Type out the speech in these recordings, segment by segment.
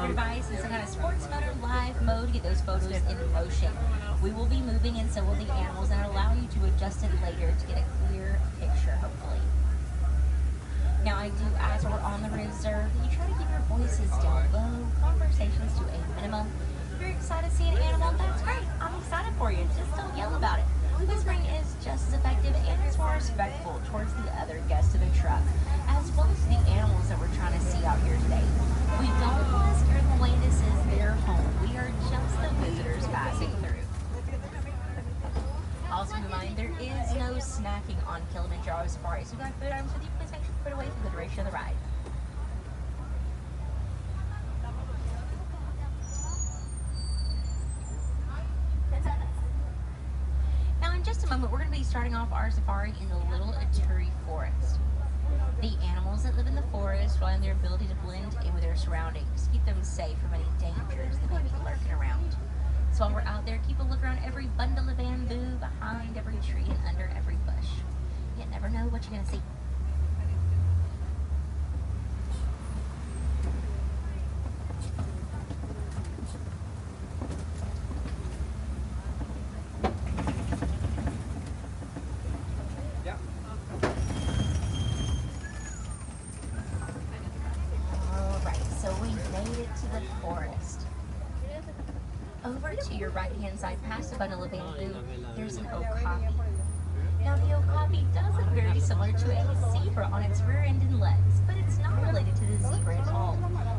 their device in some kind of sports mode or live mode to get those photos in motion. We will be moving and so will the animals, and it'll allow you to adjust it later to get a clear picture, hopefully. Now, I do ask when we're on the reserve that you try to keep your voices down low, conversations to a minimum. If you're excited to see an animal, that's great. I'm excited for you. Just don't yell about it. Whispering is just as effective and is more respectful towards the other guests of the truck, as well as the animals that we're trying to see out here today. We don't want to scare them away. This is their home. We are just the visitors passing through. Also, keep in mind, there is no snacking on Kilimanjaro Safari, so if you got food items with you, please make sure to put it away for the duration of the ride. Now, in just a moment, we're going to be starting off our safari in the Little Aturi Forest. The animals that live in the forest rely on their ability to blend in with their surroundings, keep them safe from any dangers that may be lurking around. So while we're out there, keep a look around every bundle of bamboo, behind every tree, and under every bush. You never know what you're going to see. Over to your right-hand side, past the bundle of bamboo, there's an okapi. Now, the okapi does look very similar to a zebra on its rear end and legs, but it's not related to the zebra at all.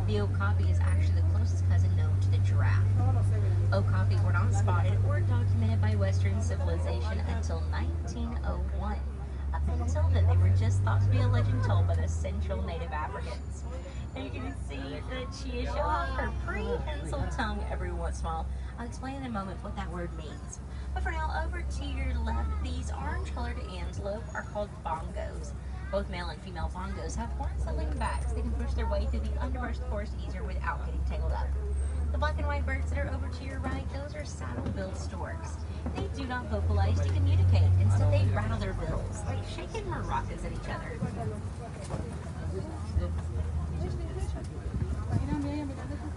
The okapi is actually the closest cousin known to the giraffe. Okapi were not spotted or documented by Western civilization until 1901. Up until then, they were just thought to be a legend told by the Central Native Africans. And you can see that she is showing off her prehensile tongue every once in a while. I'll explain in a moment what that word means. But for now, over to your left, these orange-colored antelope are called bongos. Both male and female bongos have horns that lean back so they can push their way through the underbrush forest easier without getting tangled up. The black and white birds that are over to your right, those are saddle-billed storks. They do not vocalize to communicate. Instead, they rattle their bills, like shaking maracas at each other.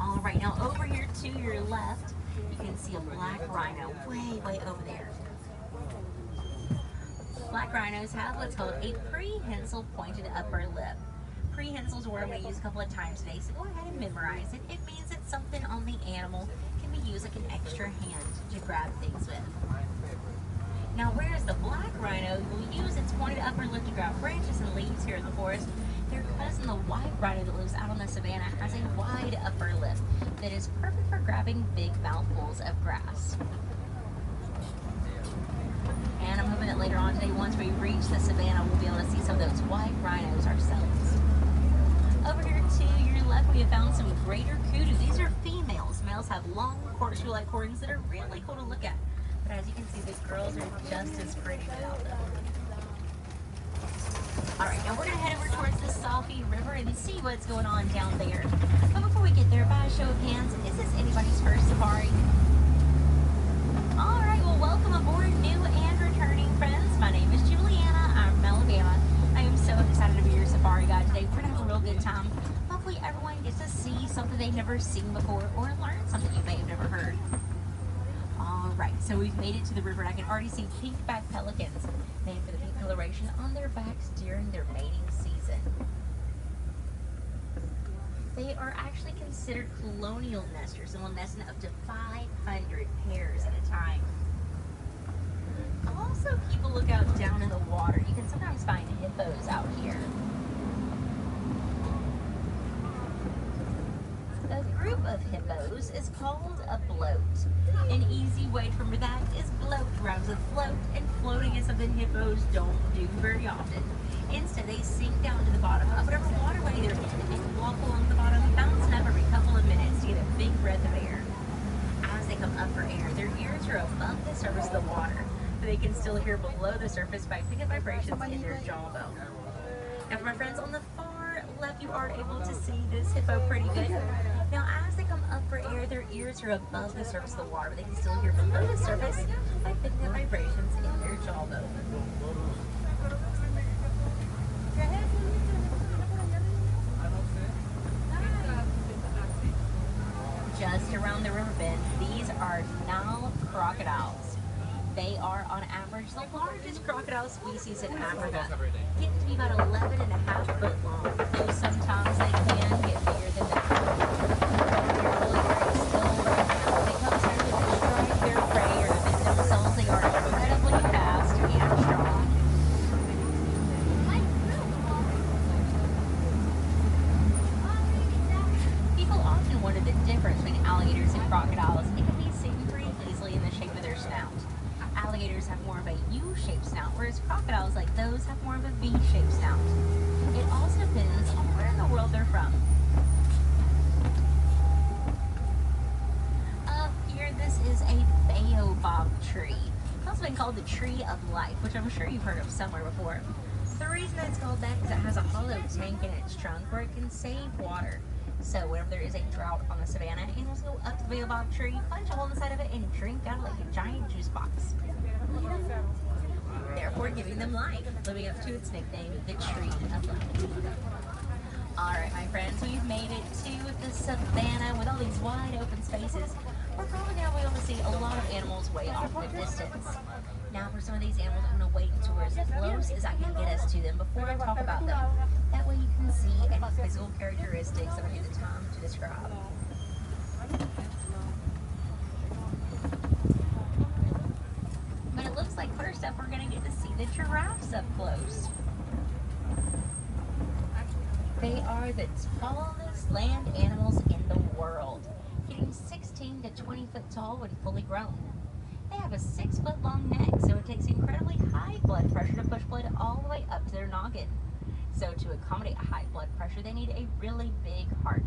All right, now over here to your left, you can see a black rhino way over there. Black rhinos have what's called a prehensile pointed upper lip. Prehensile is a word I'm going to use a couple of times today, so go ahead and memorize it. It means that something on the animal can be used like an extra hand to grab things with. Now, whereas the black rhino will use its pointed upper lip to grab branches and leaves here in the forest, their cousin, the white rhino that lives out on the savanna, has a wide upper lip that is perfect for grabbing big mouthfuls of grass. And I'm hoping that later on today, once we reach the savanna, we'll be able to see some of those white rhinos ourselves. Over here to your left, we have found some greater kudu. These are females. Males have long horseshoe-like horns that are really cool to look at. But as you can see, the girls are just as pretty without them. Alright, now we're going to head over towards the Salfie River and see what's going on down there. But before we get there, by a show of hands, is this anybody's first safari? Alright, well, welcome aboard, new and returning friends. My name is Juliana. I'm from Alabama. I am so excited to be your safari guide today. We're going to have a real good time. Hopefully everyone gets to see something they've never seen before or learn something you may have never heard. Alright, so we've made it to the river and I can already see pink-backed pelicans, named for the pink coloration on their backs during their mating season. They are actually considered colonial nesters and will nest in up to 500 pairs at a time. Also, keep a lookout down in the water. You can sometimes find hippos out here. A group of hippos is called a bloat. An easy way to remember that is bloat rhymes with float, and floating is something hippos don't do very often. Instead, they sink down to the bottom of whatever waterway they're in and walk along the bottom, bouncing up every couple of minutes to get a big breath of air. As they come up for air, their ears are above the surface of the water, but they can still hear below the surface by picking up vibrations in their jawbone. Now, for my friends on the far left, you are able to see this hippo pretty good. Now, as they come up for air, their ears are above the surface of the water, but they can still hear below the surface by picking up vibrations in their jawbone. Go ahead. around the river bend, these are Nile crocodiles. They are, on average, the largest crocodile species in Africa, getting to be about 11.5 foot long, though sometimes they can get bigger than that. They're really very still right now. They come here to strike their prey or defend themselves. They are incredibly fast and strong. People often wonder the difference between alligators and crocodiles. It can be seen pretty easily in the shape of their snout. Alligators have more of a U-shaped snout, whereas crocodiles like those have more of a V-shaped snout. It also depends on where in the world they're from. Up here, this is a baobab tree. It's also been called the tree of life, which I'm sure you've heard of somewhere before. The reason that it's called that is it has a hollow tank in its trunk where it can save water. So whenever there is a drought on the savannah, animals go up to the baobab tree, punch a hole in the side of it, and drink out of like a giant juice box. Therefore giving them life, living up to its nickname, the tree of life. Alright, my friends, we've made it to the savannah with all these wide open spaces. We're probably going to be able to see a lot of animals way off in the distance. Now for some of these animals, I'm going to wait until we're as close as I can get us to them before I talk about them. That way you can see any physical characteristics that I need the time to describe. But it looks like first up we're going to get to see the giraffes up close. They are the tallest land animals in the world, getting 16 to 20 foot tall when fully grown. They have a 6 foot long neck, so it takes incredibly high blood pressure to push blood all the way up to their noggin. So to accommodate high blood pressure, they need a really big heart.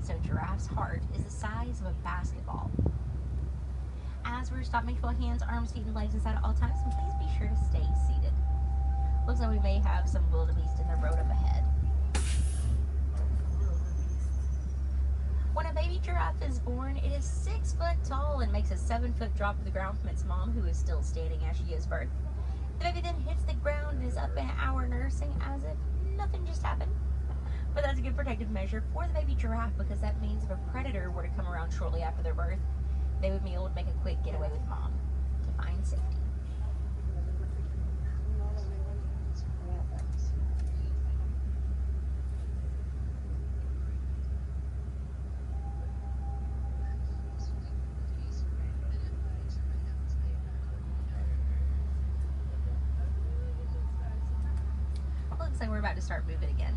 So giraffe's heart is the size of a basketball. As we're stopping, make sure hands, arms, feet, and legs inside at all times, and please be sure to stay seated. Looks like we may have some wildebeest in the road up ahead. When a baby giraffe is born, it is 6 foot tall and makes a 7 foot drop to the ground from its mom, who is still standing as she gives birth. The baby then hits the ground and is up in an hour nursing as if nothing just happened. But that's a good protective measure for the baby giraffe, because that means if a predator were to come around shortly after their birth, they would be able to make a quick getaway with mom to find safety. Looks like we're about to start moving again.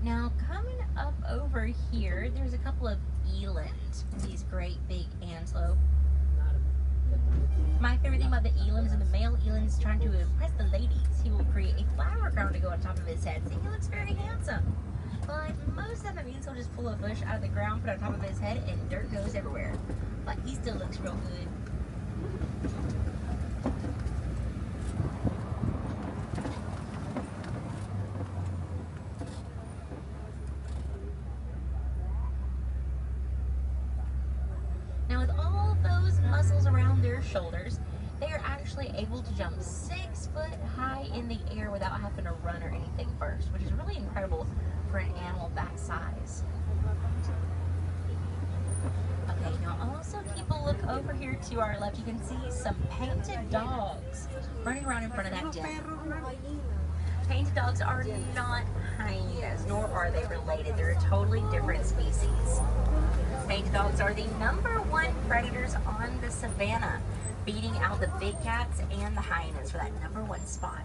Now coming up over here, there's a couple of eland, these great big antelope. My favorite thing about the eland is when the male eland is trying to impress the ladies, he will create a flower crown to go on top of his head. See, he looks very handsome. But most of the time, he'll just pull a bush out of the ground, put it on top of his head, and dirt goes everywhere. But he still looks real good. Now with all those muscles around their shoulders, they are actually able to jump 6 foot high in the air without having to run or anything first, which is really incredible for an animal that size. Okay, now also keep a look over here to our left. You can see some painted dogs running around in front of that den. Painted dogs are not hyenas, nor are they related. They're a totally different species. Painted dogs are the #1 predators on the savannah, beating out the big cats and the hyenas for that #1 spot.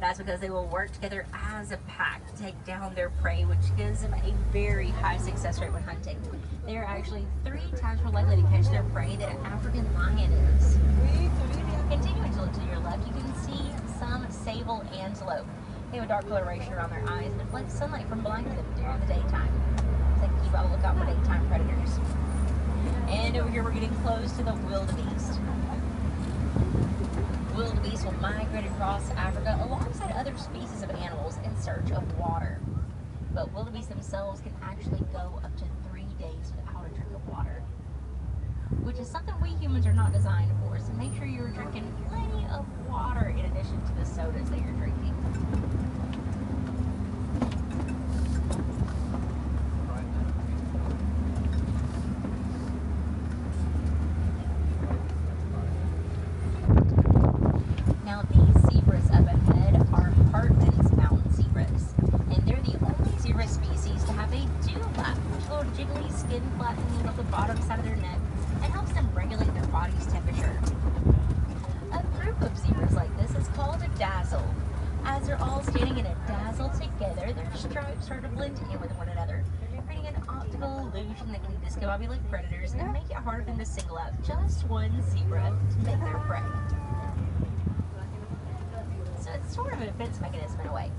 That's because they will work together as a pack to take down their prey, which gives them a very high success rate when hunting. They are actually 3 times more likely to catch their prey than an African lion is. Continuing to look to your left, you can see some sable antelope. They have a dark coloration around their eyes and reflect sunlight from behind them during the daytime. So keep a lookout for daytime predators. And over here we're getting close to the wildebeest. Wildebeest will migrate across Africa alongside other species of animals in search of water. But wildebeest themselves can actually go up to 3 days without a drink of water, which is something we humans are not designed for. So make sure you're drinking plenty of water in addition to the sodas that you're drinking. a little jiggly skin flattening of the bottom side of their neck and helps them regulate their body's temperature. A group of zebras like this is called a dazzle. As they're all standing in a dazzle together, their stripes start to blend in with one another, creating an optical illusion that can discombobulate predators and make it harder for them to single out just one zebra to make their prey. So it's sort of a defense mechanism in a way.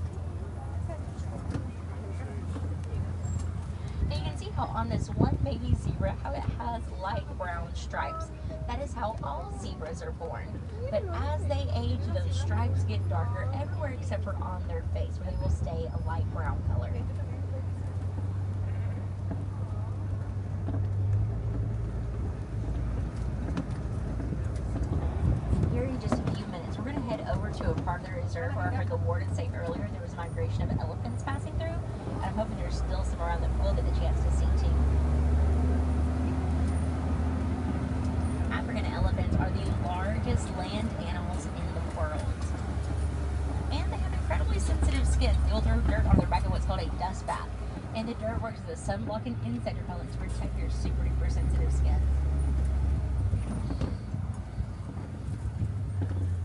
Now you can see how on this one baby zebra, how it has light brown stripes. That is how all zebras are born. But as they age, those stripes get darker everywhere except for on their face, where they will stay a light brown color. Here in just a few minutes, we're going to head over to a part of the reserve where I heard the warden say earlier there was a migration of elephants passing through. And I'm hoping there's still some around that we'll get the chance to see too. African elephants are the largest land animals in the world. And they have incredibly sensitive skin. They'll throw dirt on their back in what's called a dust bath. And the dirt works as a sunblock and insect repellent to protect their super duper sensitive skin.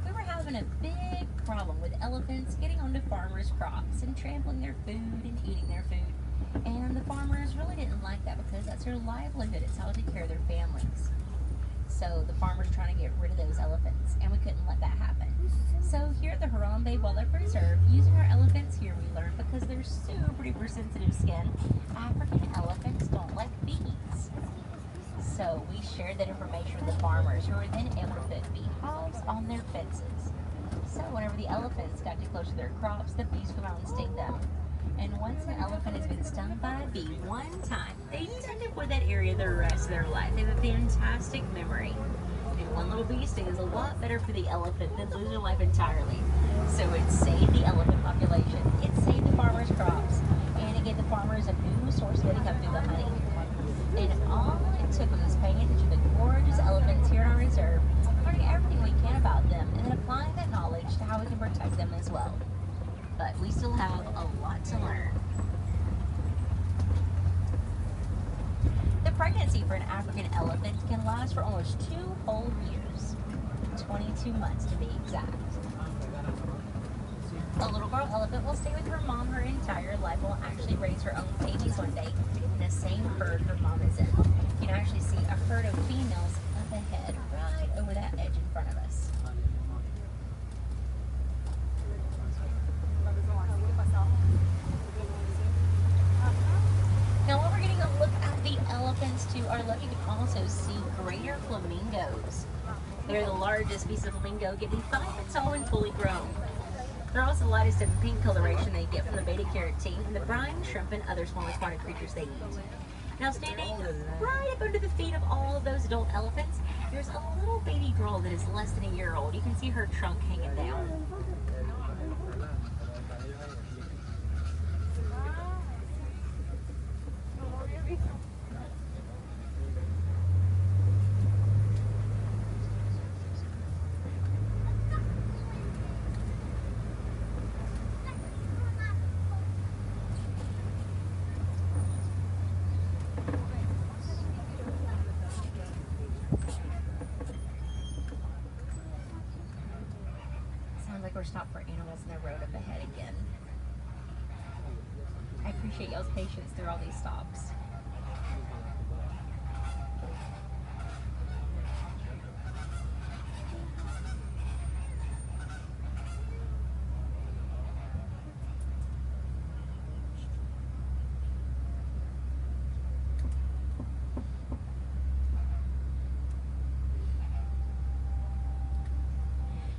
We were having a big problem with elephants getting onto farmers' crops and trampling their food and eating their food. And the farmers really didn't like that because that's their livelihood. It's how they take care of their families. So the farmers are trying to get rid of those elephants, and we couldn't let that happen. So here at the Harambe Wildlife Reserve, using our elephants here, we learned because they're super duper sensitive skin, African elephants don't like bees. So we shared that information with the farmers, who were then able to put beehives on their fences. So whenever the elephants got too close to their crops, the bees come out and sting them. And once an elephant has been stung by a bee one time, they tend to avoid that area the rest of their life. They have a fantastic memory. And one little bee sting is a lot better for the elephant than losing their life entirely. So it saved the elephant population, it saved the farmers' crops, and it gave the farmers a new source of income through the honey. And all it took was us paying attention to the gorgeous elephants here in our reserve, learning everything we can about them, and then applying that knowledge to how we can protect them as well. But we still have a lot to learn. The pregnancy for an African elephant can last for almost 2 whole years, 22 months to be exact. A little girl elephant will stay with her mom her entire life and will actually raise her own babies one day in the same herd her mom is in. You can actually see a herd of females up ahead, right over that edge in front of us. Now while we're getting a look at the elephants to our left, you can also see greater flamingos. They're the largest species of flamingo, getting 5 feet tall and fully grown. They're also the lightest in pink coloration they get from the beta carotene and the brine, shrimp, and other small aquatic creatures they eat. Now standing right up under the feet of all of those adult elephants, there's a little baby girl that is less than a year old. You can see her trunk hanging down. We're stopped for animals in the road up ahead again. I appreciate y'all's patience through all these stops.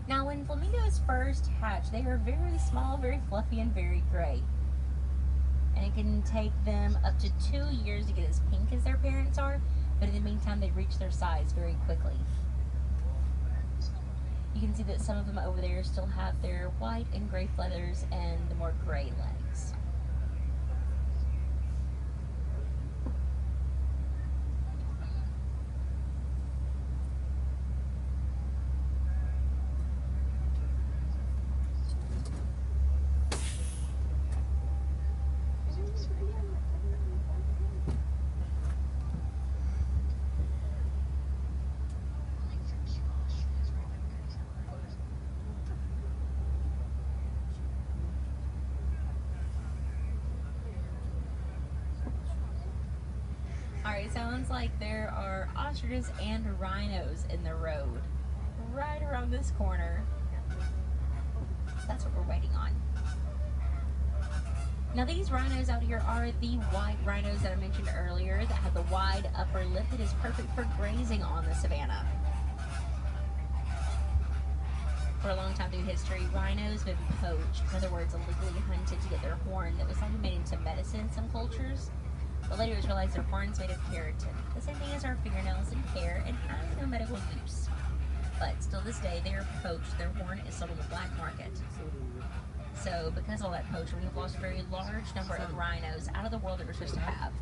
Now, when flamingos first hatch, they are very small, very fluffy, and very gray. And it can take them up to 2 years to get as pink as their parents are, but in the meantime, they reach their size very quickly. You can see that some of them over there still have their white and gray feathers and the more gray legs. Alright, sounds like there are ostriches and rhinos in the road. Right around this corner. That's what we're waiting on. Now these rhinos out here are the white rhinos that I mentioned earlier that have the wide upper lip that is perfect for grazing on the savanna. For a long time through history, rhinos have been poached, in other words, illegally hunted to get their horn that was likely made into medicine in some cultures. But later it was realized their horn's made of keratin, the same thing as our fingernails and hair, and has no medical use. But still this day, they are poached, their horn is sold on the black market. So because of all that poaching, we've lost a very large number of rhinos out of the world that we're supposed to have.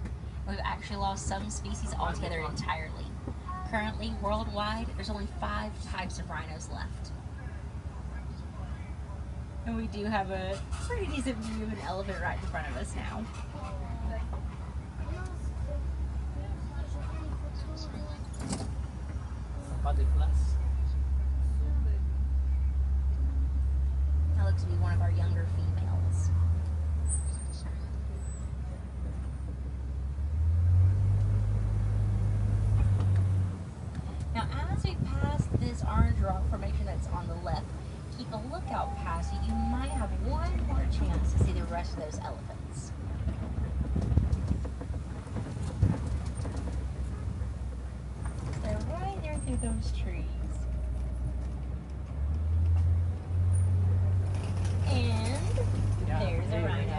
We've actually lost some species altogether entirely. Currently, worldwide, there's only 5 types of rhinos left. And we do have a pretty decent view of an elephant right in front of us now. That looks to be one of our younger females. Now, as we pass this orange rock formation that's on the left, keep a lookout past it. You might have one more chance to see the rest of those elephants. They're right there through those trees. And there's a rhino.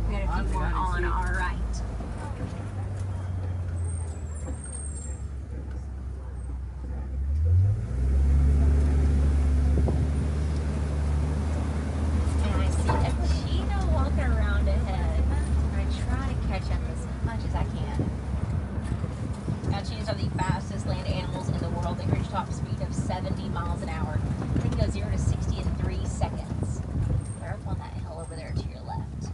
We got a few more on our right. And I see a cheetah walking around ahead. I try to catch him as much as I can. Now, cheetahs are the fastest land animals in the world. They reach top speed of 70 miles an hour. They can go 0 to 60 in 3 seconds. They're up on that hill over there to your left.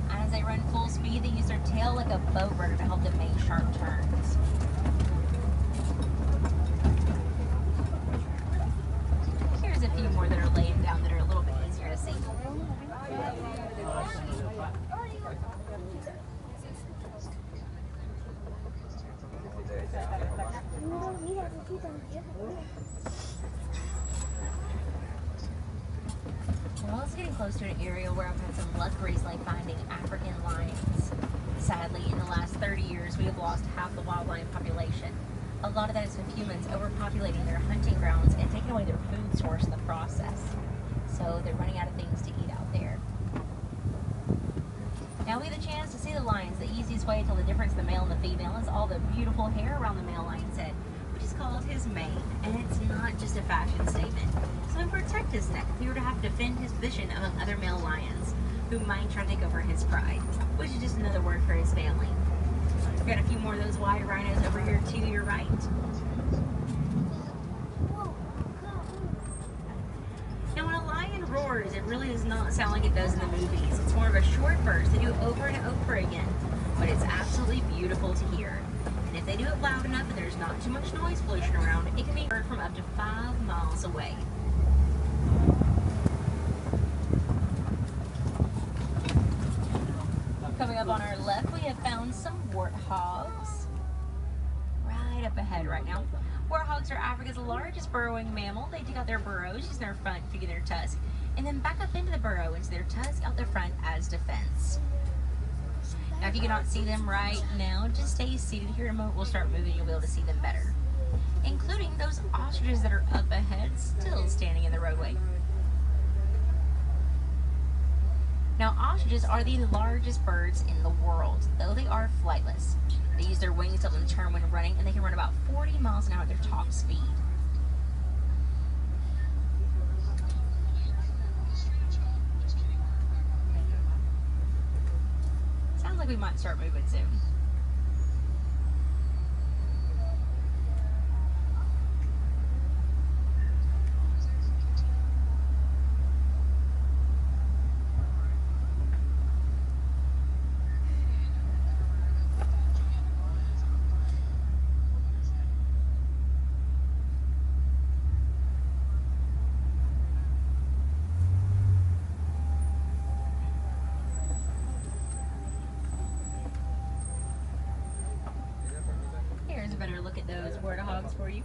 And as they run full speed, they use their tail like a bow rudder to help them make sharp turns. Here's a few more that are laying down that are a little bit easier to see. We're also getting close to an area where I've had some luck recently finding African lions. Sadly, in the last 30 years, we have lost half the wild lion population. A lot of that is with humans overpopulating their hunting grounds and taking away their food source in the process. So they're running out of things to eat out there. Now we have the chance to see the lions. The easiest way to tell the difference in the male and the female is all the beautiful hair around the male lion's head, which is called his mane. And it's not just a fashion statement. So to protect his neck, if he were to have to defend his position among other male lions who might try to take over his pride, which is just another word for his family. We've got a few more of those white rhinos over here to your right. Now when a lion roars, it really does not sound like it does in the movies. It's more of a short burst. They do it over and over again, but it's absolutely beautiful to hear. And if they do it loud enough and there's not too much noise pollution around, it can be heard from up to 5 miles away. Coming up on our left, we have found some warthogs. Right up ahead right now. Warthogs are Africa's largest burrowing mammal. They dig out their burrows using their front feet and their tusk, and then back up into the burrow, into their tusk out the front as defense. Now, if you cannot see them right now, just stay seated here. In a moment, we'll start moving. You'll be able to see them better, including those ostriches that are up ahead, still standing in the roadway. Now, ostriches are the largest birds in the world, though they are flightless. They use their wings to help them turn when running, and they can run about 40 miles an hour at their top speed. Sounds like we might start moving soon. better look at those warthogs for you.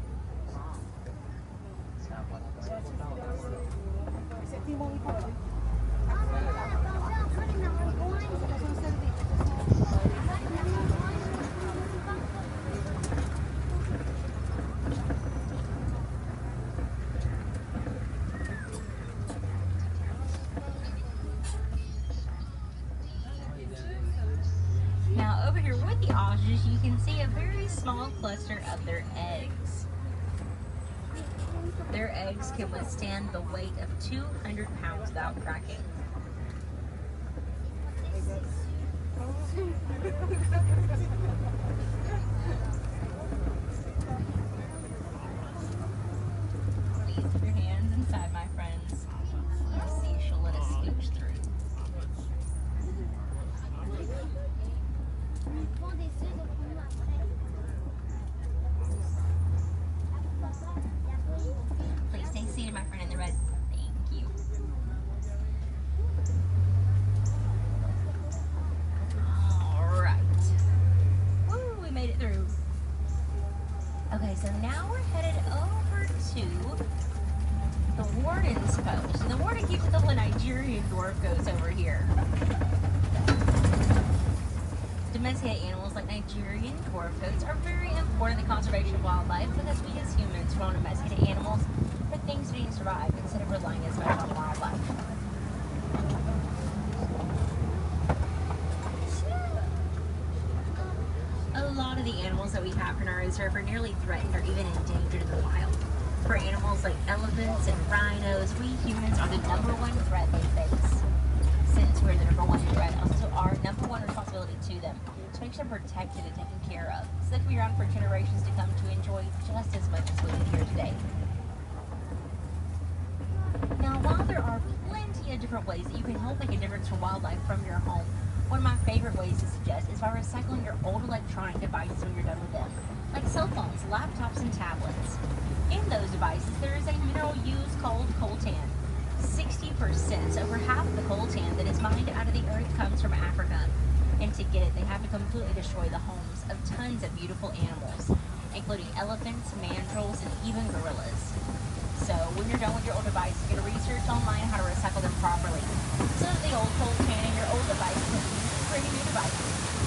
Now over here with the ostriches, you can see a very small cluster of their eggs. Their eggs can withstand the weight of 200 pounds without cracking. Please put your hands inside, my friends. Let's see if she'll let us scooch through. Please stay seated, my friend, in the red. Thank you. Alright. Woo, we made it through. Okay, so now we're headed over to the warden's post. And the warden keeps a couple of Nigerian dwarf goats over here. Domesticated animals like Nigerian dwarf goats are very important in the conservation of wildlife because we as humans want domesticated animals for things we need to survive instead of relying as much on wildlife. A lot of the animals that we have in our reserve are nearly threatened or even endangered in the wild. For animals like elephants and rhinos, we humans are the #1 threat they face. Since we're the #1 threat, also our #1 responsibility to them to make sure they're protected and taken care of, so they can be around for generations to come to enjoy just as much as we did here today. Now, while there are plenty of different ways that you can help make a difference for wildlife from your home, one of my favorite ways to suggest is by recycling your old electronic devices when you're done with them, like cell phones, laptops, and tablets. In those devices, there is a mineral used called coltan. 60%, so over half of the coltan that is mined out of the earth comes from Africa. And to get it, they have to completely destroy the homes of tons of beautiful animals, including elephants, mandrills, and even gorillas. So when you're done with your old device, you're going to research online how to recycle them properly, so that the old coltan in your old device can be used for your new device.